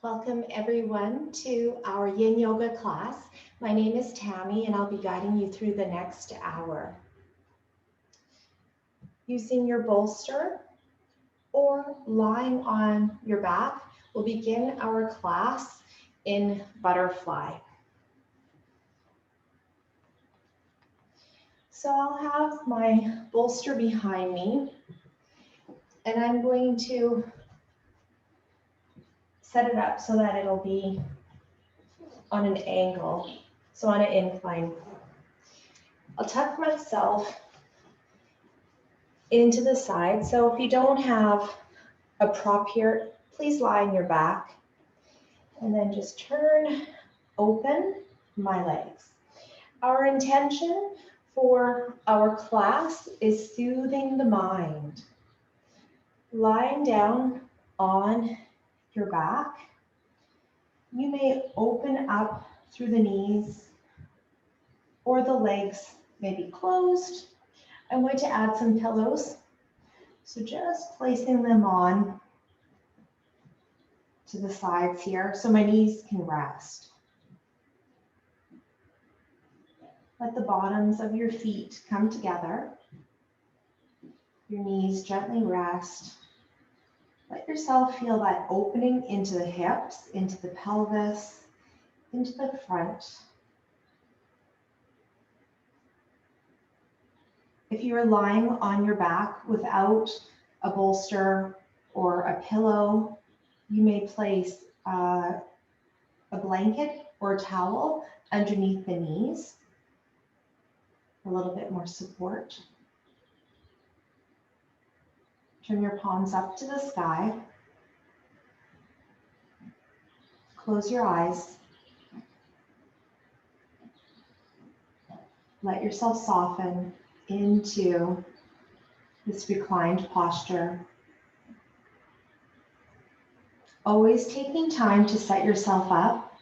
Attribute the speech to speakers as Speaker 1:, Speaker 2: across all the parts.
Speaker 1: Welcome everyone to our Yin Yoga class. My name is Tammy and I'll be guiding you through the next hour. Using your bolster or lying on your back, we'll begin our class in butterfly. So I'll have my bolster behind me and I'm going to set it up so that it'll be on an angle, so on an incline. I'll tuck myself into the side. So if you don't have a prop here, please lie on your back and then just turn open my legs. Our intention for our class is soothing the mind. Lying down on your back, you may open up through the knees or the legs may be closed. I'm going to add some pillows. So just placing them on to the sides here so my knees can rest. Let the bottoms of your feet come together. Your knees gently rest. Let yourself feel that opening into the hips, into the pelvis, into the front. If you are lying on your back without a bolster or a pillow, you may place a blanket or a towel underneath the knees for a little bit more support. Turn your palms up to the sky. Close your eyes. Let yourself soften into this reclined posture. Always taking time to set yourself up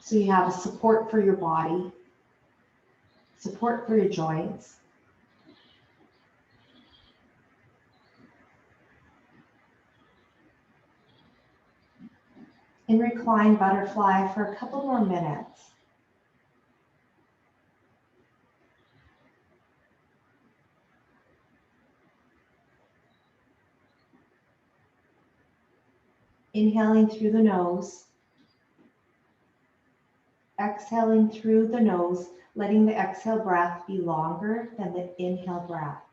Speaker 1: so you have a support for your body, support for your joints. In reclined butterfly for a couple more minutes. Inhaling through the nose, exhaling through the nose, letting the exhale breath be longer than the inhale breath.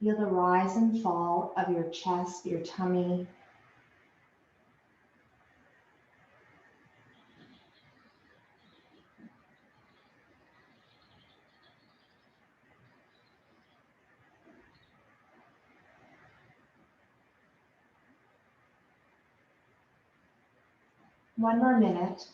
Speaker 1: Feel the rise and fall of your chest, your tummy. One more minute.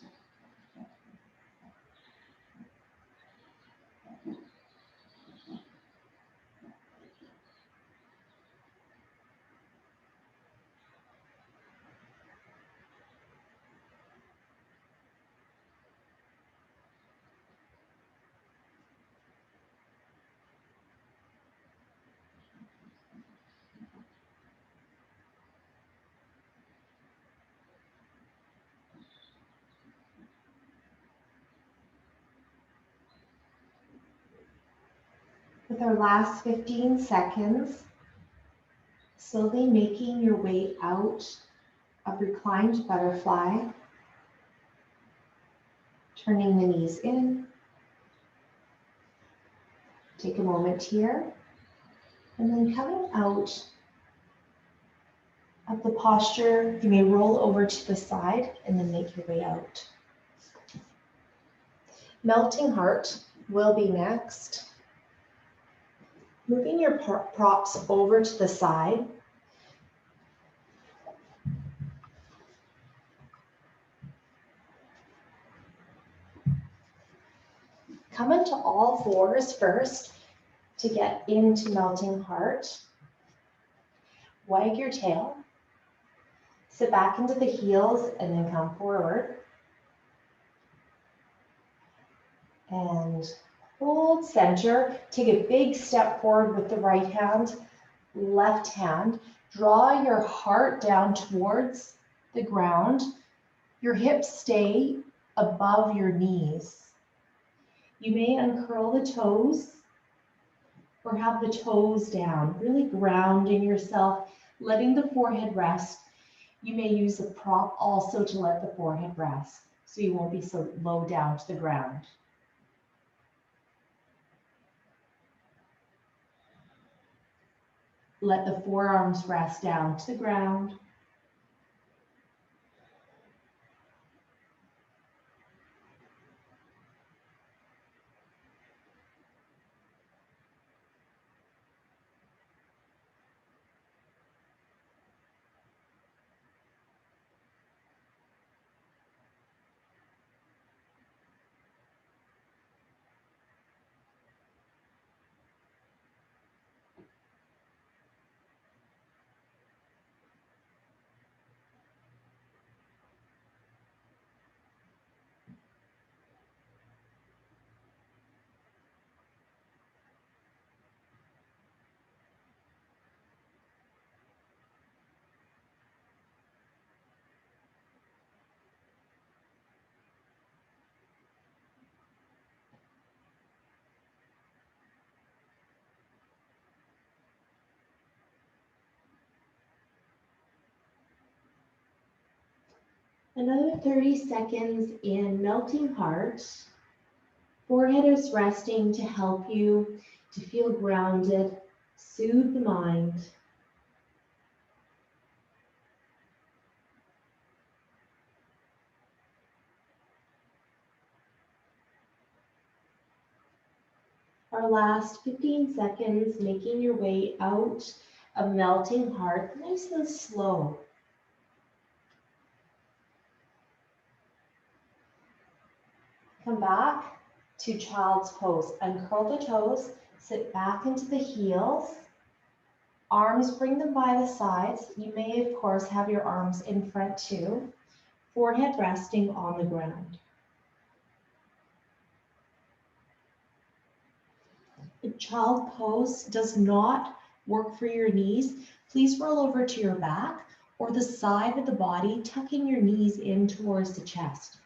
Speaker 1: With our last 15 seconds, slowly making your way out of reclined butterfly, turning the knees in. Take a moment here, and then coming out of the posture, you may roll over to the side and then make your way out. Melting heart will be next. Moving your props over to the side. Come into all fours first. to get into melting heart. Wag your tail. Sit back into the heels and then come forward. And hold center. Take a big step forward with the right hand, left hand. Draw your heart down towards the ground. Your hips stay above your knees. You may uncurl the toes or have the toes down, really grounding yourself, letting the forehead rest. You may use a prop also to let the forehead rest, so you won't be so low down to the ground. Let the forearms rest down to the ground. Another 30 seconds in melting heart. Forehead is resting to help you to feel grounded, soothe the mind. Our last 15 seconds, making your way out of melting heart, nice and slow. Come back to child's pose. Uncurl the toes, sit back into the heels. Arms, bring them by the sides. You may, of course, have your arms in front too. Forehead resting on the ground. The child pose does not work for your knees. Please roll over to your back or the side of the body, tucking your knees in towards the chest.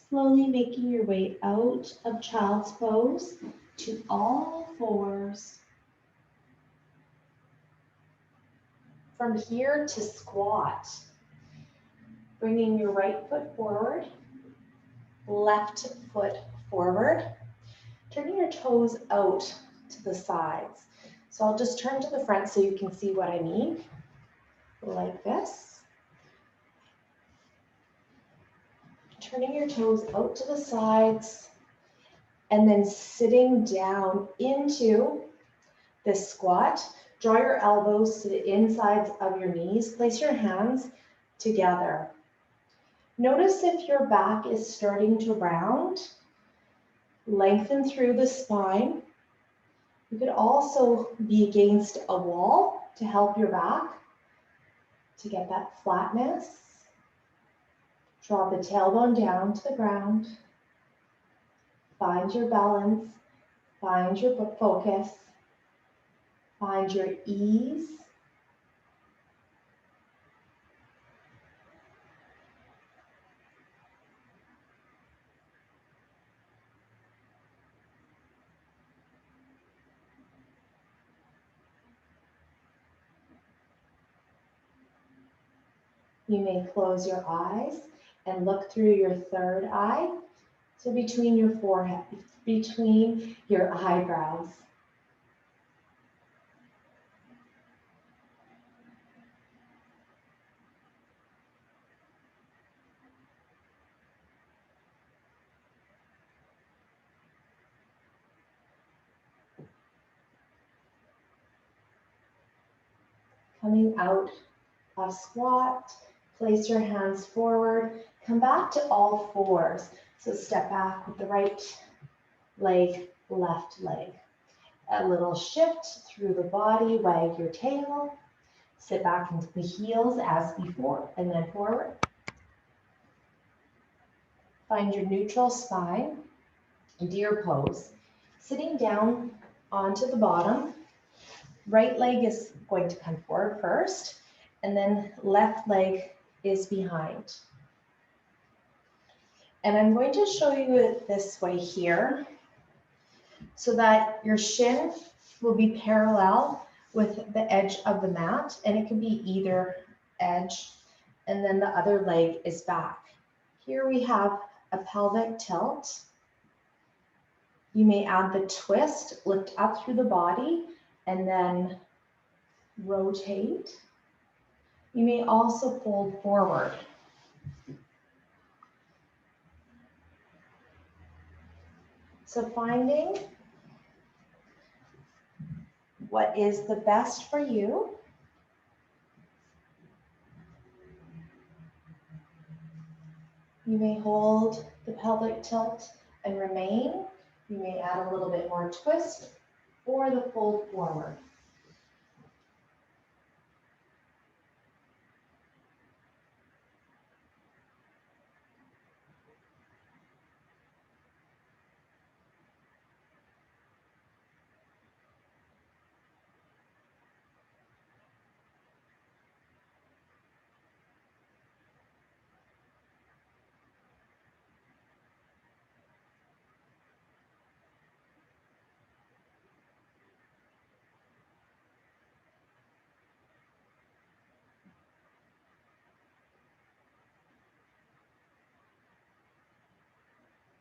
Speaker 1: Slowly making your way out of child's pose to all fours. From here to squat, bringing your right foot forward, left foot forward, turning your toes out to the sides. So I'll just turn to the front so you can see what I mean, like this. Turning your toes out to the sides and then sitting down into this squat. Draw your elbows to the insides of your knees. Place your hands together. Notice if your back is starting to round. Lengthen through the spine. You could also be against a wall to help your back to get that flatness. Draw the tailbone down to the ground. Find your balance. Find your focus. Find your ease. You may close your eyes and look through your third eye, so between your forehead, between your eyebrows. Coming out of squat, place your hands forward, come back to all fours. So step back with the right leg, left leg. A little shift through the body, wag your tail, sit back into the heels as before, and then forward. Find your neutral spine, deer pose. Sitting down onto the bottom, right leg is going to come forward first, and then left leg is behind. And I'm going to show you it this way here, so that your shin will be parallel with the edge of the mat, and it can be either edge, and then the other leg is back. Here we have a pelvic tilt. You may add the twist, lift up through the body, and then rotate. You may also fold forward. So finding what is the best for you. You may hold the pelvic tilt and remain. You may add a little bit more twist or the fold forward.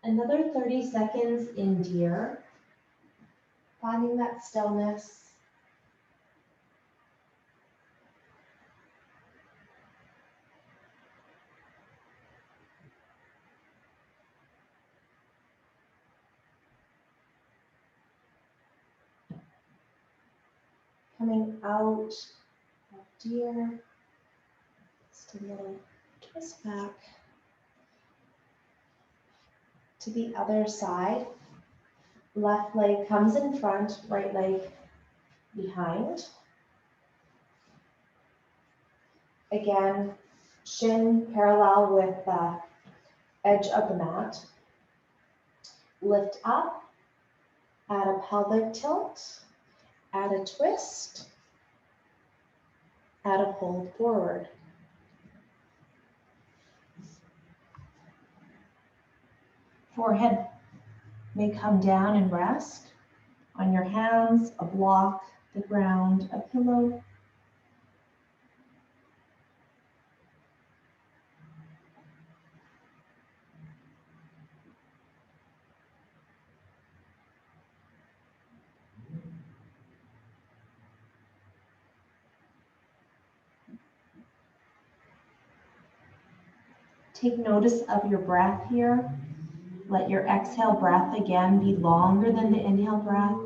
Speaker 1: Another 30 seconds in deer, finding that stillness. Coming out of deer, just a little twist back to the other side. Left leg comes in front, right leg behind. Again, shin parallel with the edge of the mat. Lift up, add a pelvic tilt, add a twist, add a fold forward. Forehead may come down and rest on your hands, a block, the ground, a pillow. Take notice of your breath here. Let your exhale breath again be longer than the inhale breath.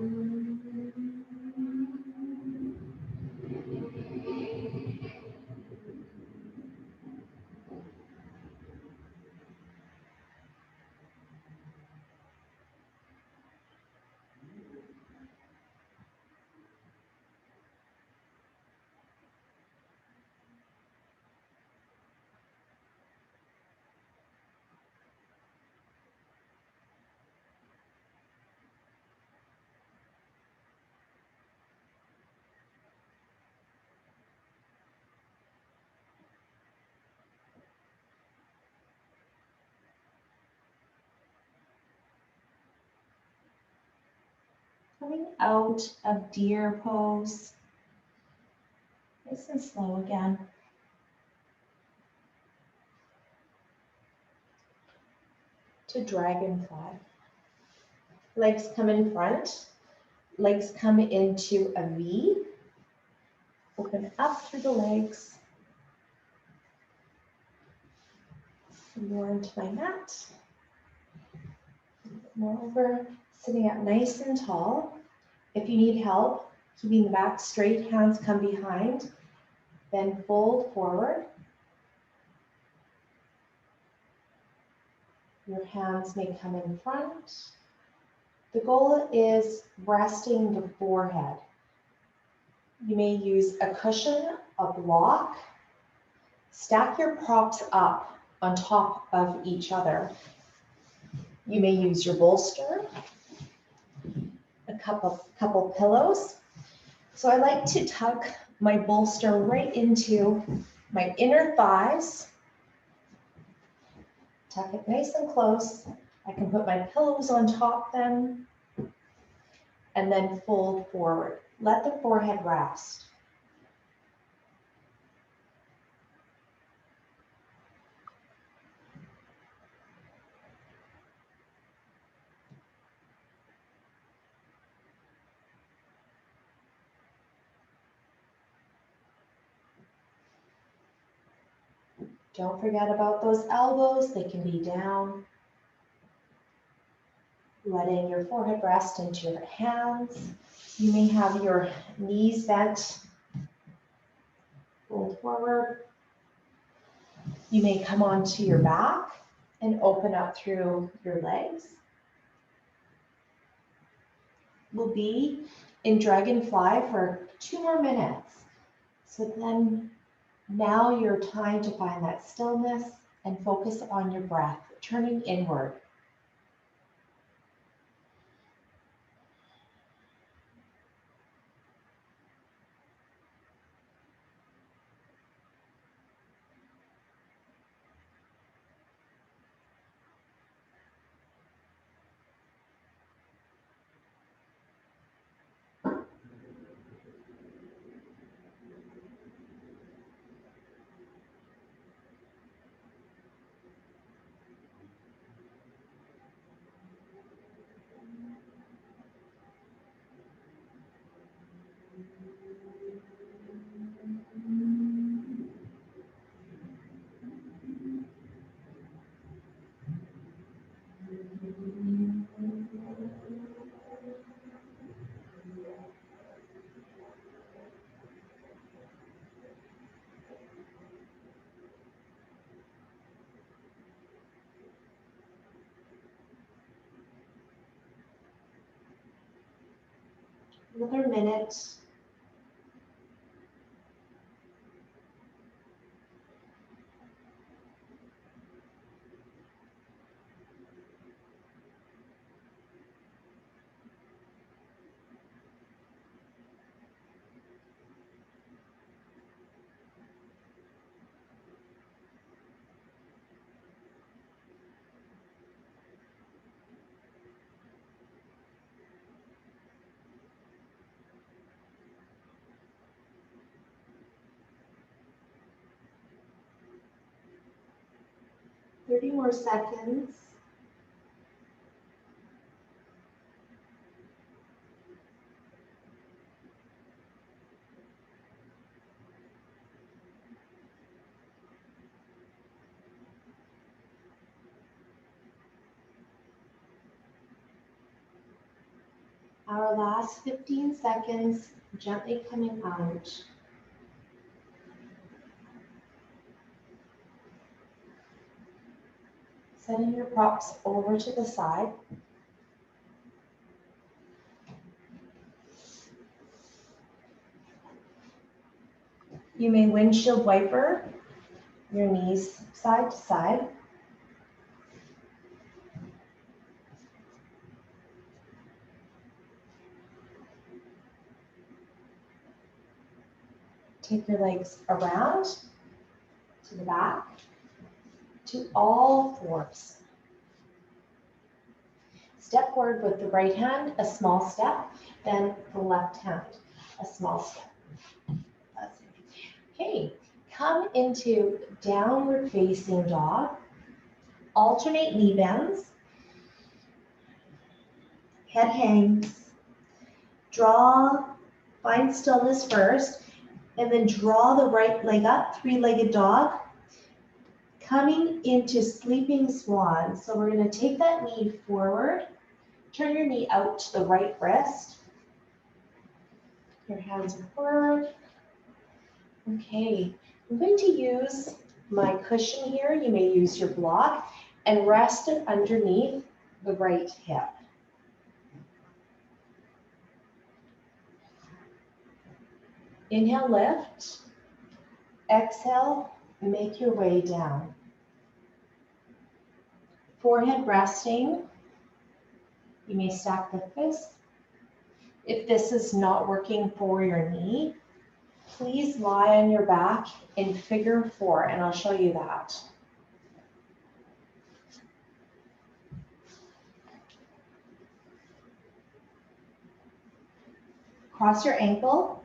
Speaker 1: Coming out of deer pose. Nice and slow again. to dragonfly. Legs come in front, legs come into a V. Open up through the legs. More into my mat. More over, sitting up nice and tall. If you need help, keeping the back straight, hands come behind, then fold forward. Your hands may come in front. The goal is resting the forehead. You may use a cushion, a block. Stack your props up on top of each other. You may use your bolster, a couple pillows. So I like to tuck my bolster right into my inner thighs. Tuck it nice and close. I can put my pillows on top then, and then fold forward. Let the forehead rest. Don't forget about those elbows. They can be down. Letting your forehead rest into your hands. You may have your knees bent. Fold forward. You may come onto your back and open up through your legs. We'll be in dragonfly for 2 more minutes. So then now your time to find that stillness and focus on your breath, turning inward. Another minute. Thirty more seconds. Our last 15 seconds, gently coming out. Setting your props over to the side. You may windshield wiper your knees side to side. Take your legs around to the back, to all fours. Step forward with the right hand, a small step, then the left hand, a small step. That's it. Okay, come into downward facing dog. Alternate knee bends. head hangs. Find stillness first, and then draw the right leg up, three-legged dog, coming into sleeping swan. So we're going to take that knee forward, turn your knee out to the right wrist. Your hands are forward. Okay, I'm going to use my cushion here. You may use your block and rest it underneath the right hip. Inhale, lift. Exhale, make your way down. Forehead resting. You may stack the fists. If this is not working for your knee, please lie on your back in figure 4, and I'll show you that. Cross your ankle,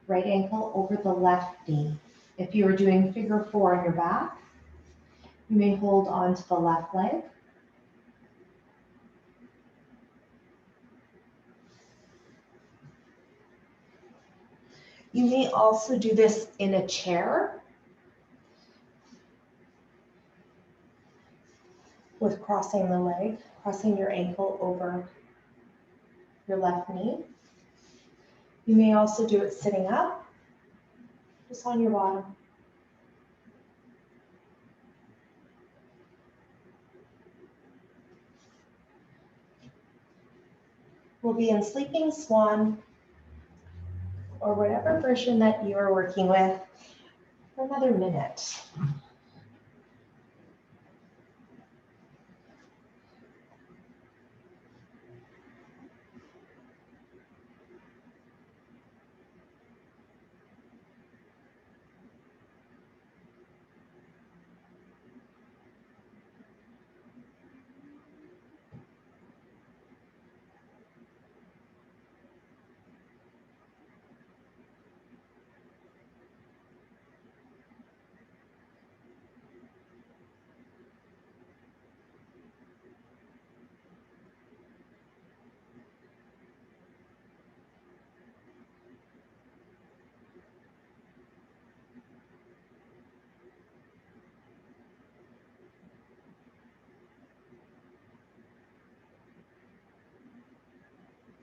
Speaker 1: right ankle over the left knee. If you are doing figure 4 on your back, you may hold on to the left leg. You may also do this in a chair with crossing the leg, crossing your ankle over your left knee. You may also do it sitting up, just on your bottom. We'll be in sleeping swan or whatever version that you are working with for another minute.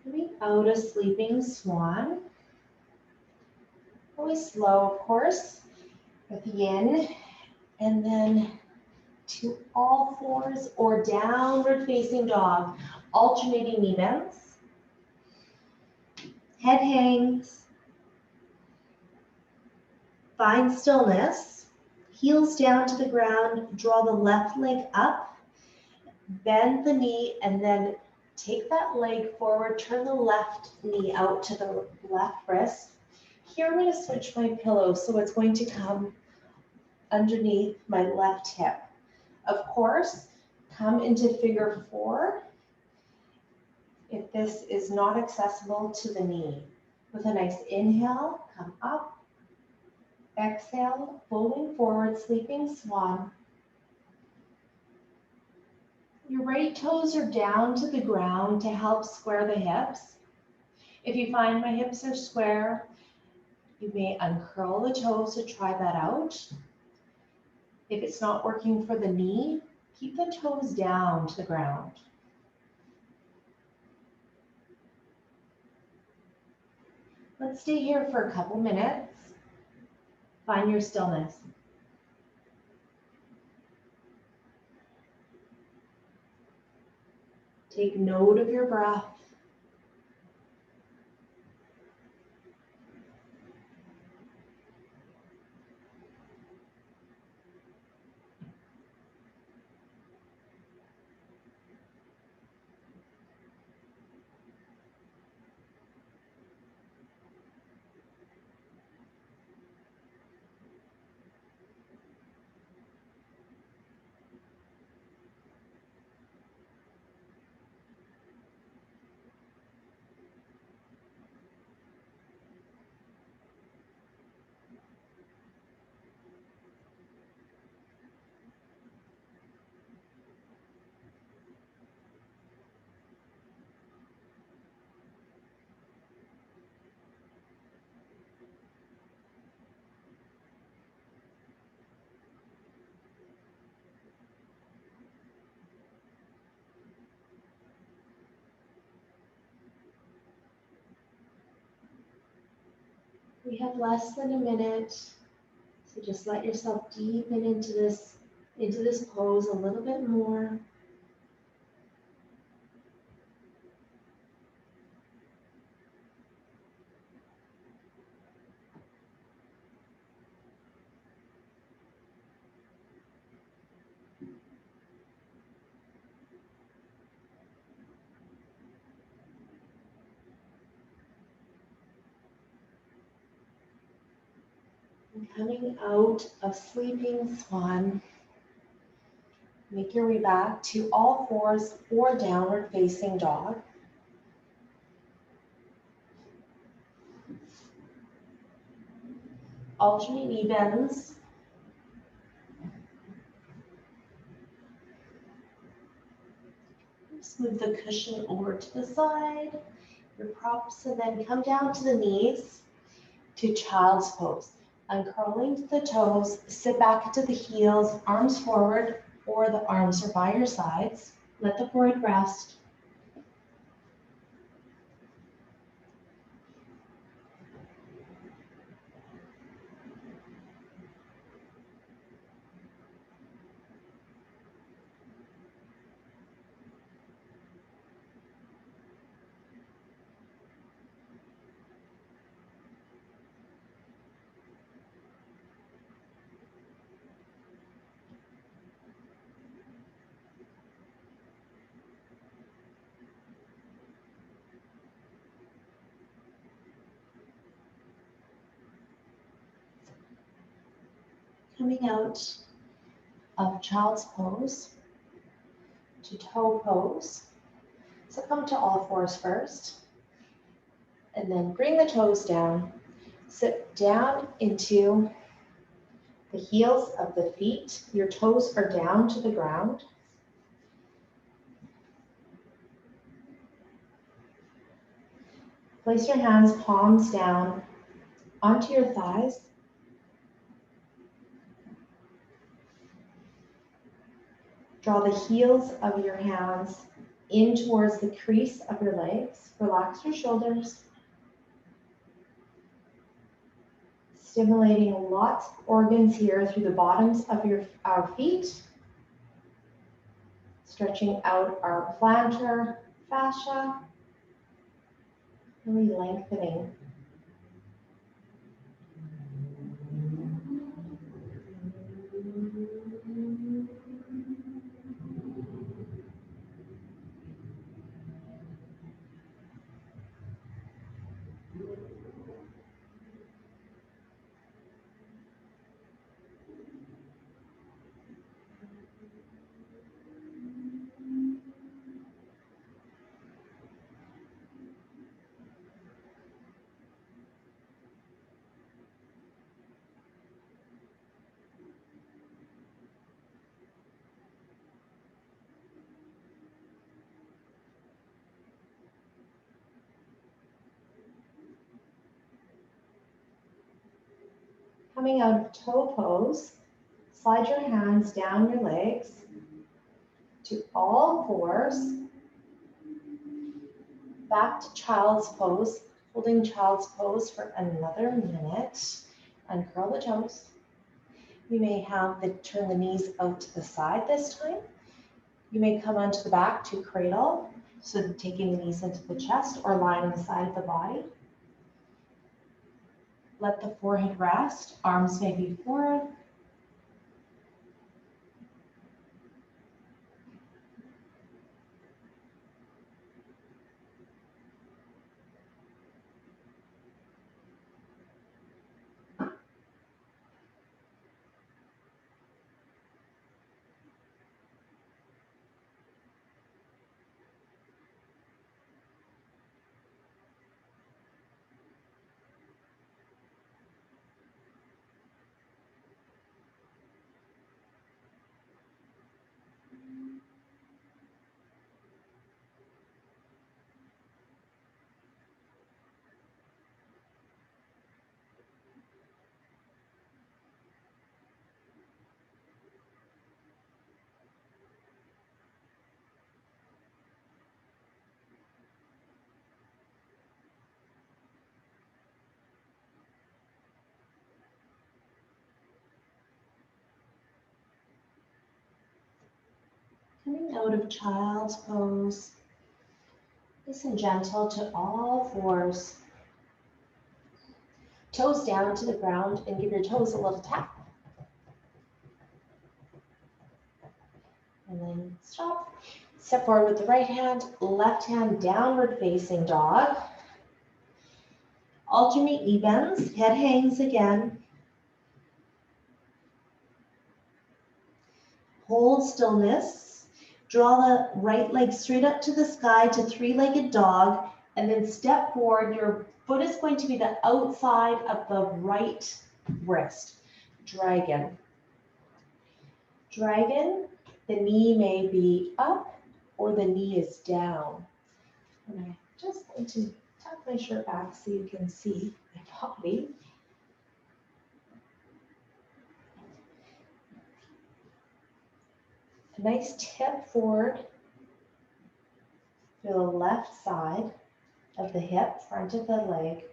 Speaker 1: Coming out of sleeping swan. Always slow, of course, with yin, and then to all fours or downward facing dog, alternating knee bends. Head hangs. Find stillness. Heels down to the ground. Draw the left leg up. Bend the knee and then take that leg forward. Turn the left knee out to the left wrist. Here I'm going to switch my pillow so it's going to come underneath my left hip. Of course, come into figure 4 if this is not accessible to the knee. With a nice inhale, come up. Exhale, folding forward, sleeping swan. Your right toes are down to the ground to help square the hips. If you find my hips are square, you may uncurl the toes to try that out. If it's not working for the knee, keep the toes down to the ground. Let's stay here for a couple minutes. Find your stillness. Take note of your breath. We have less than a minute, so just let yourself deepen into this pose a little bit more. And coming out of sleeping swan, make your way back to all fours or downward facing dog. Alternate knee bends. Just move the cushion over to the side, your props, and then come down to the knees to child's pose. Uncurling to the toes, sit back into the heels, arms forward, or the arms are by your sides. Let the forehead rest. Coming out of child's pose to toe pose. So come to all fours first, and then bring the toes down. Sit down into the heels of the feet. Your toes are down to the ground. Place your hands palms down onto your thighs. Draw the heels of your hands in towards the crease of your legs. Relax your shoulders. Stimulating lots of organs here through the bottoms of our feet. Stretching out our plantar fascia. Really lengthening. Coming out of toe pose, slide your hands down your legs to all fours. Back to child's pose, holding child's pose for another minute. Uncurl the toes. You may turn the knees out to the side this time. You may come onto the back to cradle, so taking the knees into the chest or lying on the side of the body. Let the forehead rest, arms may be forward. Coming out of child's pose. Nice and gentle to all fours. Toes down to the ground and give your toes a little tap. And then stop. Step forward with the right hand, left hand downward facing dog. Alternate knee bends, head hangs again. Hold stillness. Draw the right leg straight up to the sky to three-legged dog, and then step forward. Your foot is going to be the outside of the right wrist. Dragon. Dragon, the knee may be up or the knee is down. And I just going to tuck my shirt back so you can see my body. A nice tip forward to the left side of the hip, front of the leg.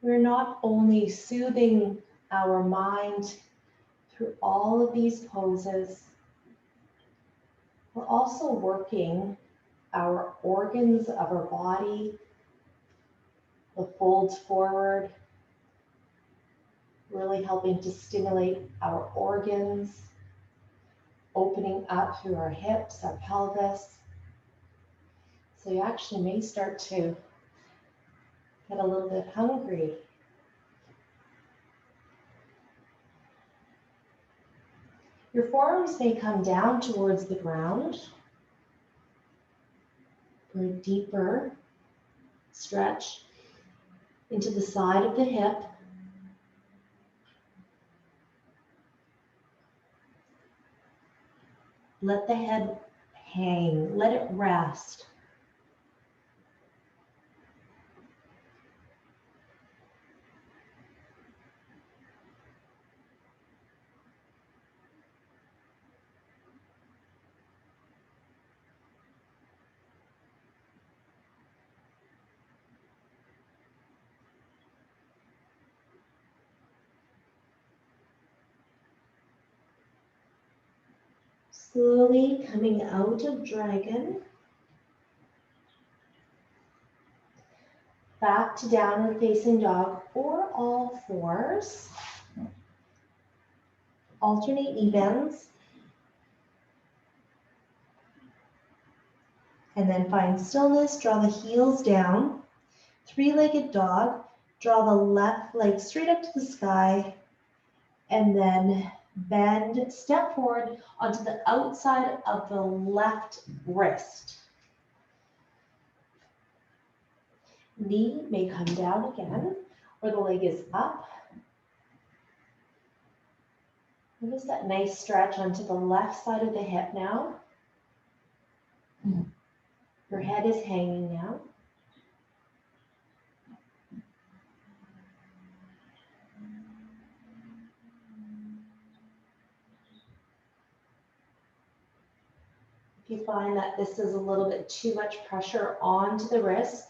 Speaker 1: We're not only soothing our mind through all of these poses, we're also working our organs of our body, the folds forward, really helping to stimulate our organs, opening up through our hips, our pelvis. So you actually may start to get a little bit hungry. Your forearms may come down towards the ground for a deeper stretch into the side of the hip. Let the head hang, let it rest. Slowly coming out of dragon, back to downward facing dog or all fours. Alternate knee bends. And then find stillness, draw the heels down. Three-legged dog, draw the left leg straight up to the sky, and then bend, step forward onto the outside of the left wrist. Knee may come down again, or the leg is up. Notice that nice stretch onto the left side of the hip now. Your head is hanging now. If you find that this is a little bit too much pressure onto the wrist,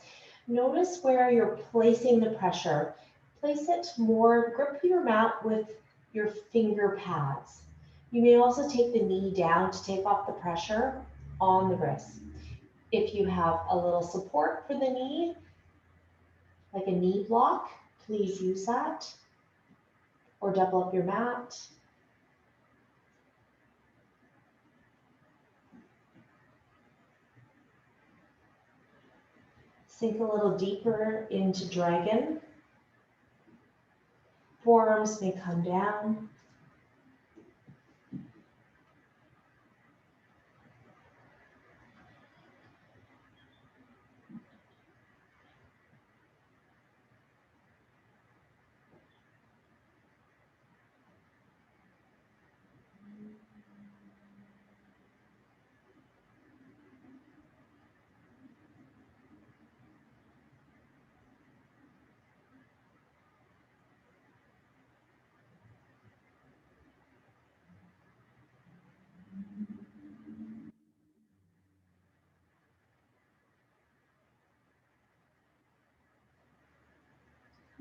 Speaker 1: notice where you're placing the pressure. Place it more, grip your mat with your finger pads. You may also take the knee down to take off the pressure on the wrist. If you have a little support for the knee, like a knee block, please use that. Or double up your mat. Sink a little deeper into dragon. Forearms may come down.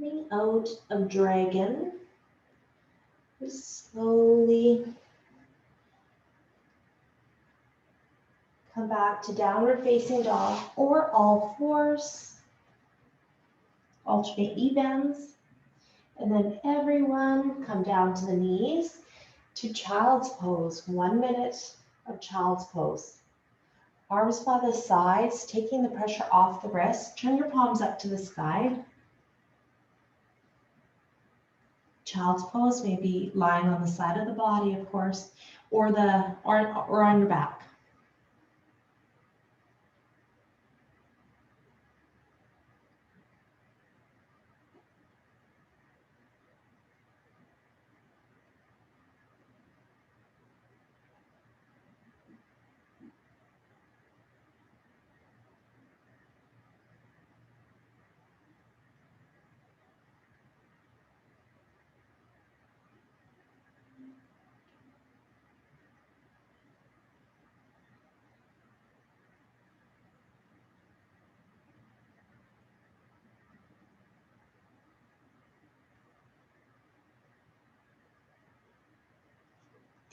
Speaker 1: Coming out of dragon. Just slowly come back to downward facing dog or all fours. Alternate E-bends. And then everyone come down to the knees to child's pose. 1 minute of child's pose. Arms by the sides, taking the pressure off the wrist. Turn your palms up to the sky. Child's pose may be lying on the side of the body, of course, or on your back.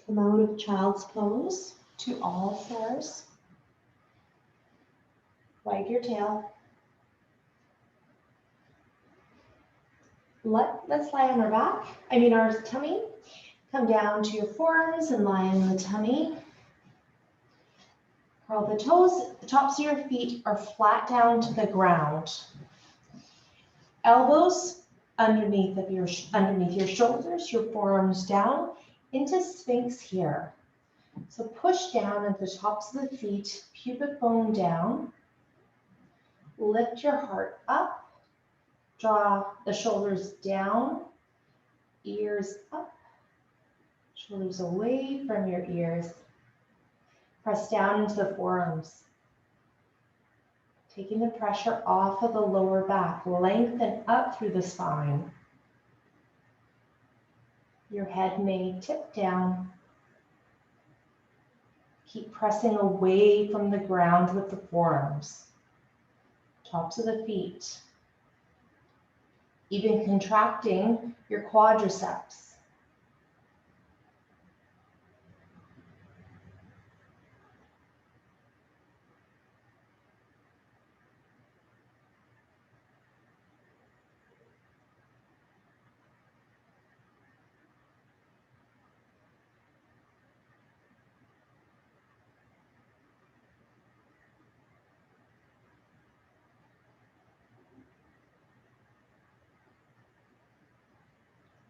Speaker 1: Come out of child's pose to all fours. Wag your tail. Let's lie on our tummy. Come down to your forearms and lie on the tummy. Curl the toes. The tops of your feet are flat down to the ground. Elbows underneath your shoulders, your forearms down into Sphinx here. So push down at the tops of the feet, pubic bone down. Lift your heart up. Draw the shoulders down, ears up, shoulders away from your ears. Press down into the forearms. Taking the pressure off of the lower back. Lengthen up through the spine. Your head may tip down. Keep pressing away from the ground with the forearms. Tops of the feet. Even contracting your quadriceps.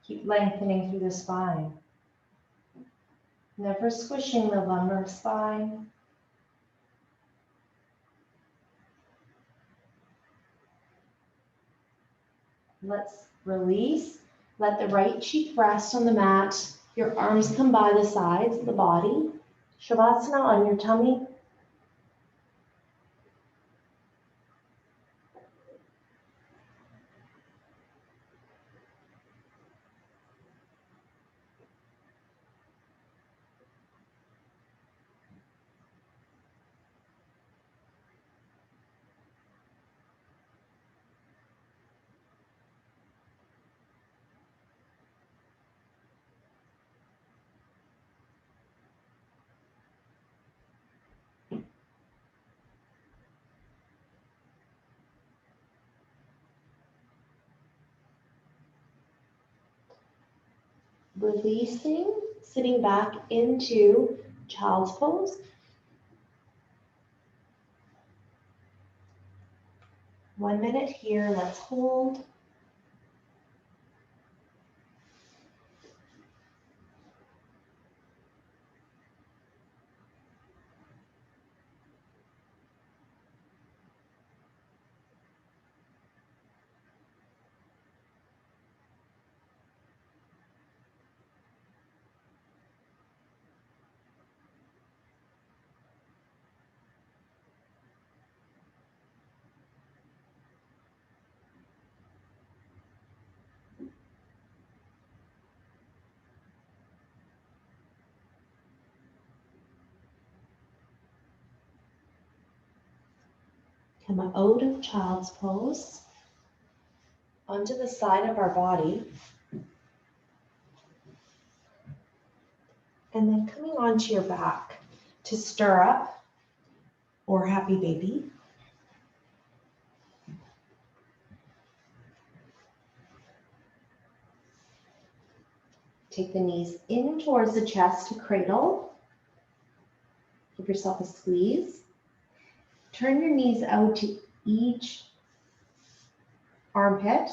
Speaker 1: Keep lengthening through the spine. Never squishing the lumbar spine. Let's release. Let the right cheek rest on the mat. Your arms come by the sides of the body. Shavasana on your tummy. Releasing, sitting back into child's pose. One minute here, let's hold. Come out of child's pose onto the side of our body. And then coming onto your back to stirrup or happy baby. Take the knees in towards the chest to cradle. Give yourself a squeeze. Turn your knees out to each armpit.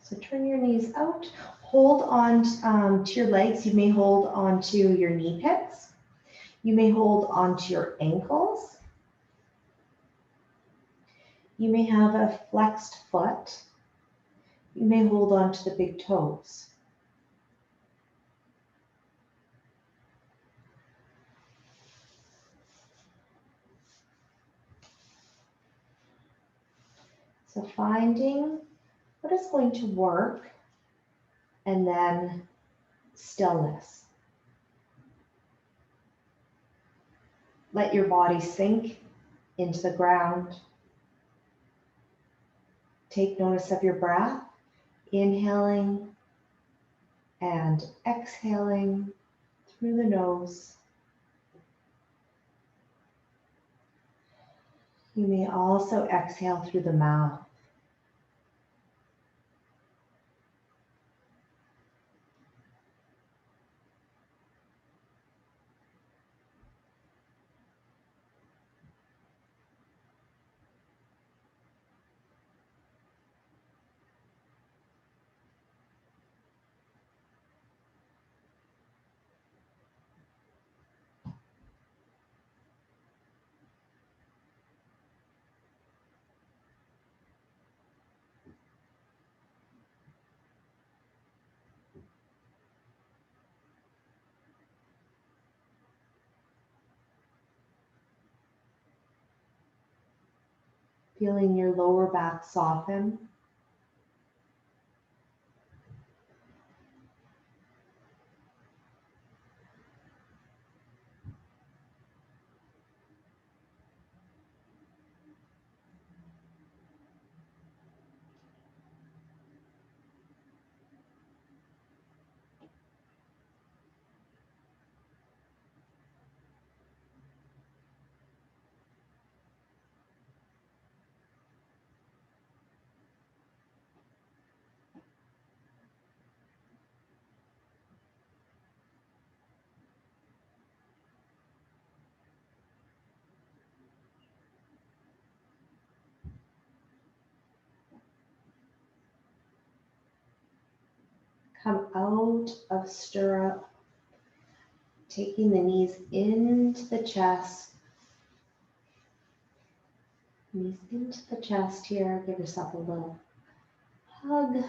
Speaker 1: So turn your knees out. Hold on to your legs. You may hold onto your knee pits. You may hold onto your ankles. You may have a flexed foot. You may hold on to the big toes. So finding what is going to work, and then stillness. Let your body sink into the ground. Take notice of your breath, inhaling and exhaling through the nose. You may also exhale through the mouth. Feeling your lower back soften. Come out of stirrup, taking the knees into the chest. Knees into the chest here. Give yourself a little hug.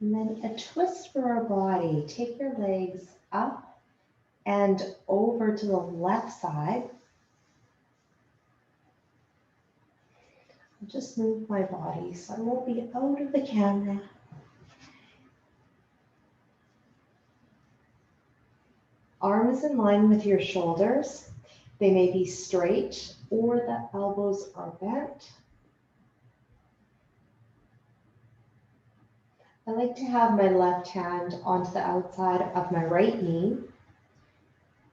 Speaker 1: And then a twist for our body. Take your legs up and over to the left side. I'll just move my body so I won't be out of the camera. Arms in line with your shoulders. They may be straight or the elbows are bent. I like to have my left hand onto the outside of my right knee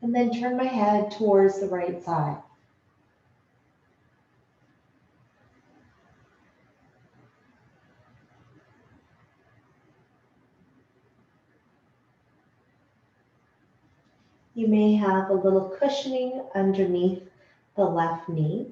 Speaker 1: and then turn my head towards the right side. You may have a little cushioning underneath the left knee.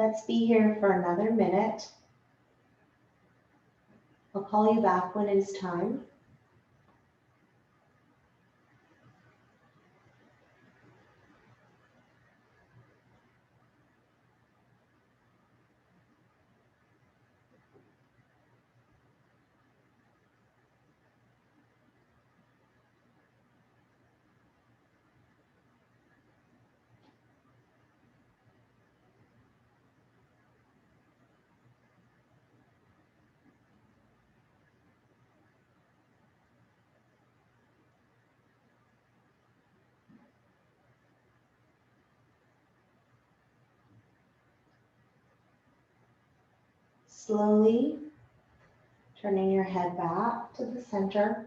Speaker 1: Let's be here for another minute. I'll call you back when it is time. Slowly turning your head back to the center.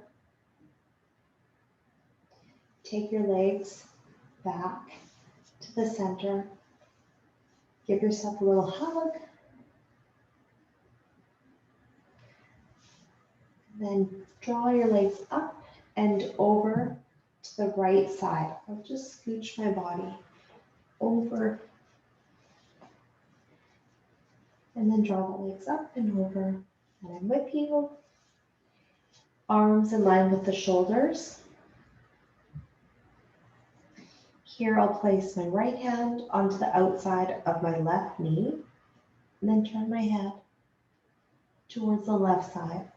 Speaker 1: Take your legs back to the center. Give yourself a little hug. Then draw your legs up and over to the right side. I'll just scooch my body over and then draw the legs up and over. And I'm with you. Arms in line with the shoulders. Here I'll place my right hand onto the outside of my left knee and then turn my head towards the left side.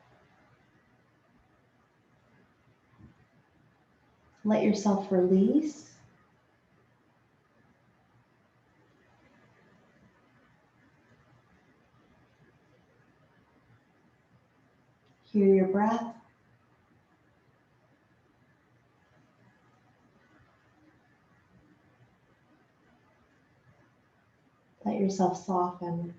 Speaker 1: Let yourself release. Hear your breath. Let yourself soften.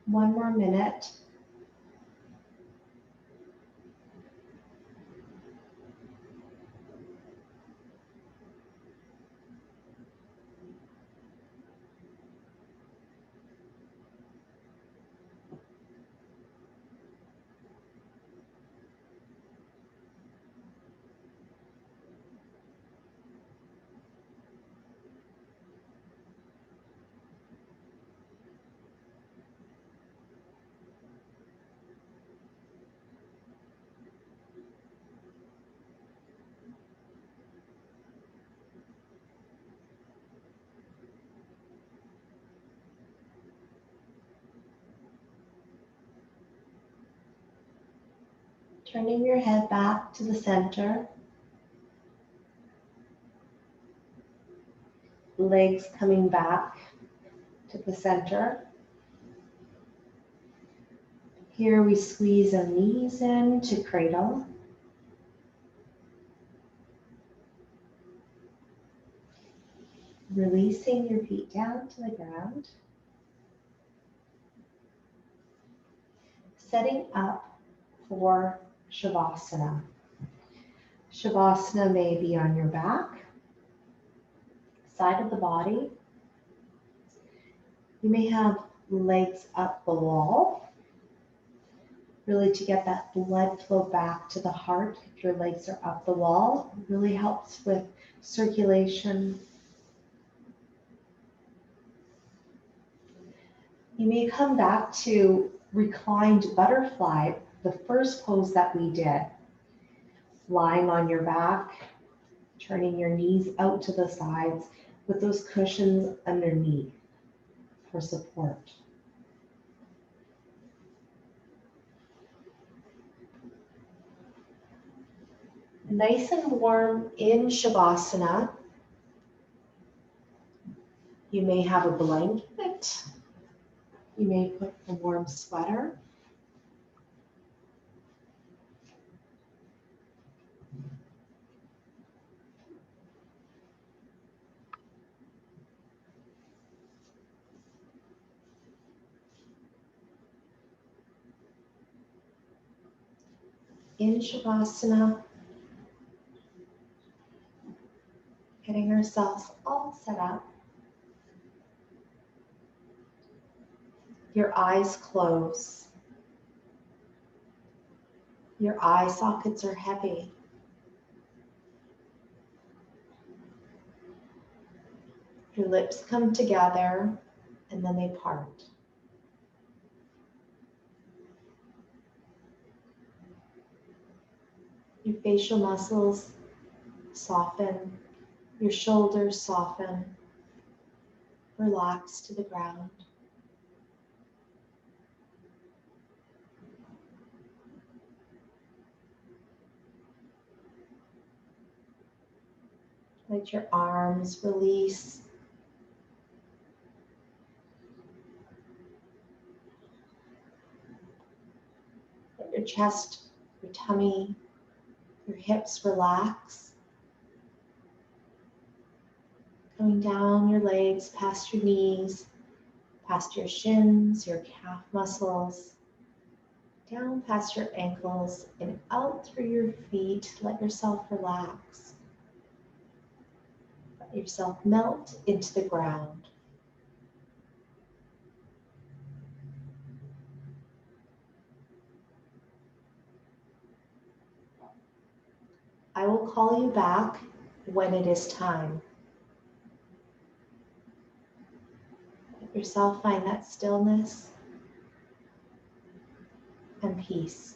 Speaker 1: One more minute. Turning your head back to the center. Legs coming back to the center. Here we squeeze our knees in to cradle. Releasing your feet down to the ground. Setting up for Shavasana. Shavasana may be on your back, side of the body. You may have legs up the wall, really to get that blood flow back to the heart. If your legs are up the wall, it really helps with circulation. You may come back to reclined butterfly, the first pose that we did. Lying on your back, Turning your knees out to the sides with those cushions underneath for support. Nice and warm in Shavasana. You may have a blanket. You may put a warm sweater. In Shavasana, getting ourselves all set up. Your eyes close. Your eye sockets are heavy. Your lips come together and then they part. Your facial muscles soften. Your shoulders soften. Relax to the ground. Let your arms release. Let your chest, your tummy, your hips relax. Coming down your legs, past your knees, past your shins, your calf muscles, down past your ankles and out through your feet. Let yourself relax. Let yourself melt into the ground. I will call you back when it is time. Let yourself find that stillness and peace.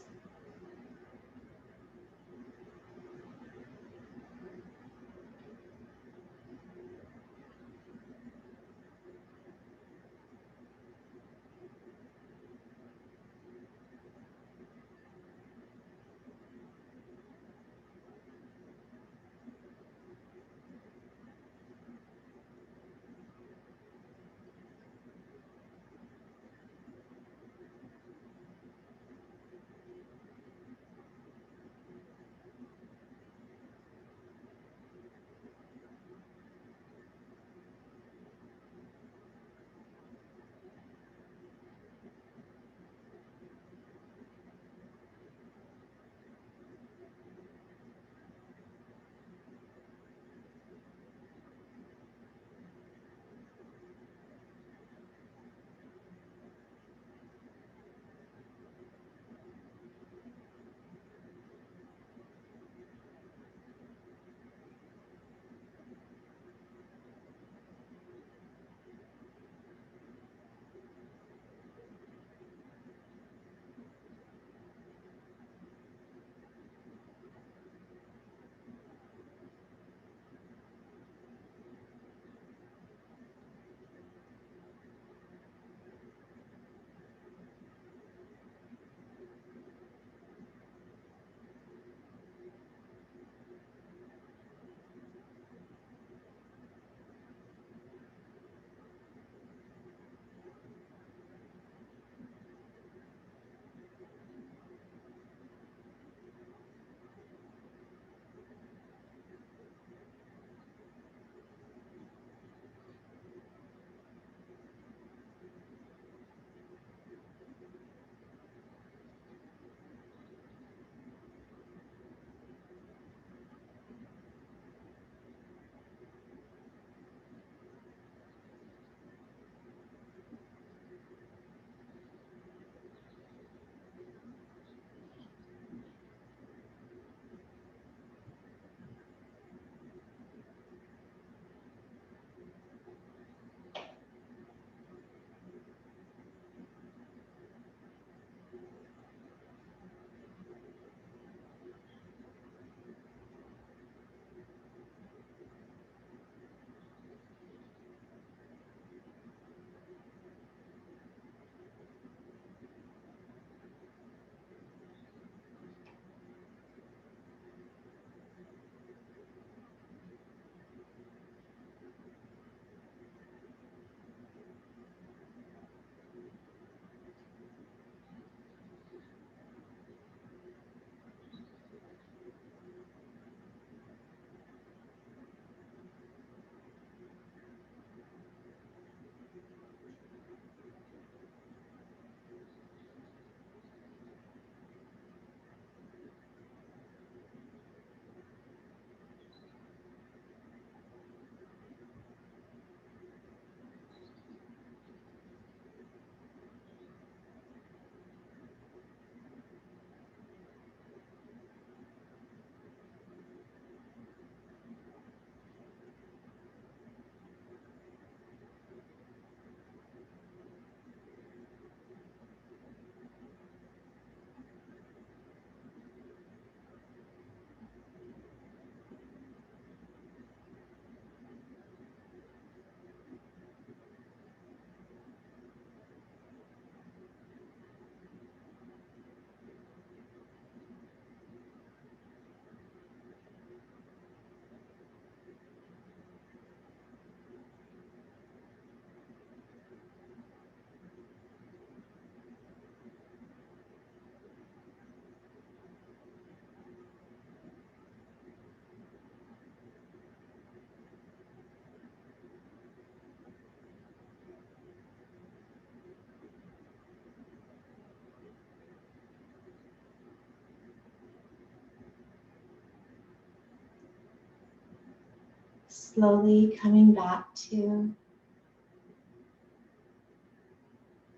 Speaker 1: Slowly coming back to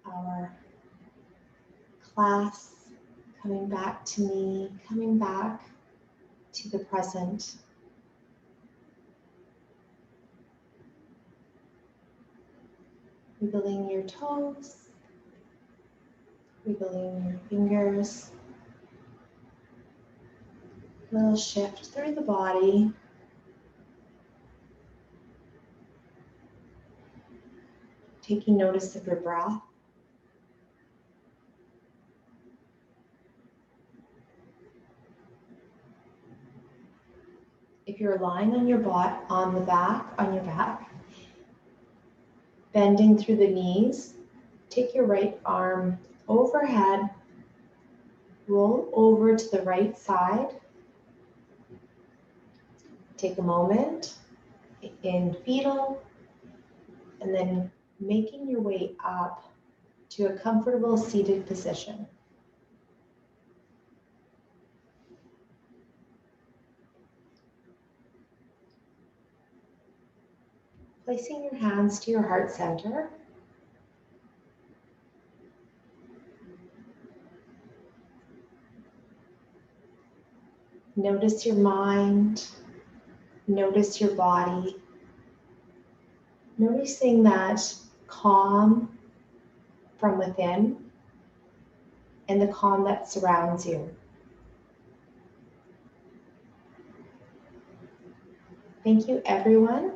Speaker 1: our class, coming back to me, coming back to the present. Wiggling your toes, wiggling your fingers. A little shift through the body. Taking notice of your breath. If you're lying on your butt, on your back, bending through the knees, take your right arm overhead, roll over to the right side. Take a moment in fetal, and then making your way up to a comfortable seated position. Placing your hands to your heart center. Notice your mind, notice your body, noticing that calm from within and the calm that surrounds you. Thank you, everyone,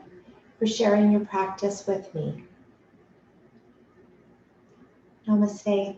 Speaker 1: for sharing your practice with me. Namaste.